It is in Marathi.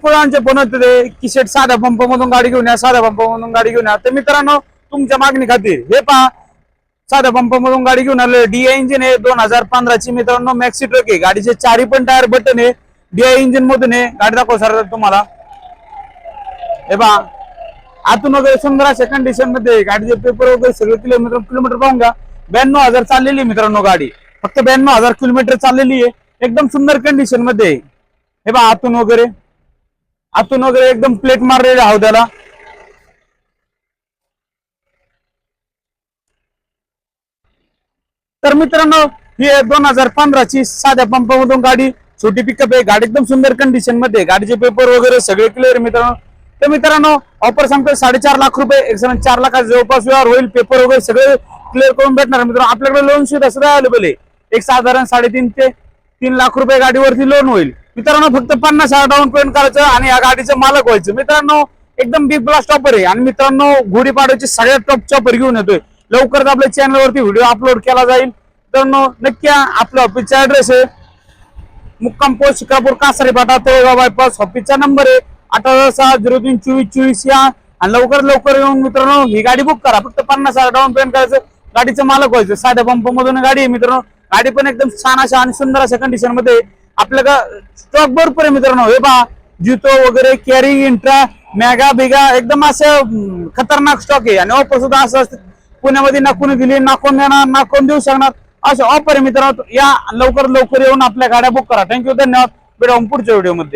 भरपूर जणांचे फोन होते की शेट साध्या पंप मधून गाडी घेऊन या, साध्या पंप मधून गाडी घेऊन या. तर मित्रांनो तुमच्या मागणी खातीर हे पहा, साध्या पंप मधून गाडी घेऊन आले. DI इंजिन आहे 2015 ची मित्रांनो, मॅक्सी ट्रक आहे. गाडीचे चारी पण टायर बटन आहे, DI इंजिन मधून आहे. गाडी दाखव सर तुम्हाला. हे पहा आतून वगैरे सुंदर अशा कंडिशन मध्ये गाडीचे पेपर वगैरे सगळे किलोमीटर पाहून घ्या. 92,000 चाललेली मित्रांनो गाडी, फक्त 92,000 किलोमीटर चाललेली आहे. एकदम सुंदर कंडिशन मध्ये. हे पहा आतून वगैरे एकदम प्लेट मारलेले आहोत त्याला. तर मित्रांनो ही 2015 ची साध्या पंप मधून गाडी, छोटी पिकअप आहे. गाडी एकदम सुंदर कंडिशन मध्ये, गाडीचे पेपर वगैरे सगळे क्लिअर मित्रांनो. तर मित्रांनो ऑफर सांगतोय 4.5 लाख रुपये, 4 लाखाच्या जवळपास व्यवहार होईल. पेपर वगैरे सगळे क्लिअर करून भेटणार मित्रांनो. आपल्याकडे लोन सुविधा सुद्धा अवेलेबल आहे. एक साधारण 3.5 ते 3 लाख रुपये गाडीवरती लोन होईल मित्रांनो. फक्त 50,000 डाऊन पेमेंट करायचं आणि या गाडीचं मालक व्हायचं मित्रांनो. एकदम बिग ब्लास्ट ऑफर आहे. आणि मित्रांनो गुढीपाडव्याची सगळ्यात टॉपची ऑफर घेऊन येतोय. लवकरच आपल्या चॅनलवरती व्हिडिओ अपलोड केला जाईल. मित्रांनो नक्की आपला ऑफिसचा ऍड्रेस आहे मुक्काम पोस्ट शिक्रापूर कासारी फाटा तळेगाव बायपास. ऑफिसचा नंबर आहे 886-03-2424 या. आणि लवकर येऊन मित्रांनो ही गाडी बुक करा. फक्त 50,000 डाऊन पेमेंट करायचं, गाडीचं मालक व्हायचं. साध्या पंप मधून गाडी आहे मित्रांनो. गाडी पण एकदम छान अशा आणि सुंदर अशा कंडिशन मध्ये. आपल्याकडे स्टॉक भरपूर आहे मित्रांनो. हे पहा जितो वगैरे, कॅरी, इंट्रा, मॅगा बिगा एकदम असं खतरनाक स्टॉक आहे. आणि ऑफर सुद्धा असं असतं पुण्यामध्ये ना कोणी दिली, ना कोण देणार, ना कोण देऊ शकणार, असं ऑफर आहे मित्रांनो. या लवकर येऊन आपल्या गाड्या बुक करा. थँक्यू, धन्यवाद. भेटू पुढच्या व्हिडिओ मध्ये.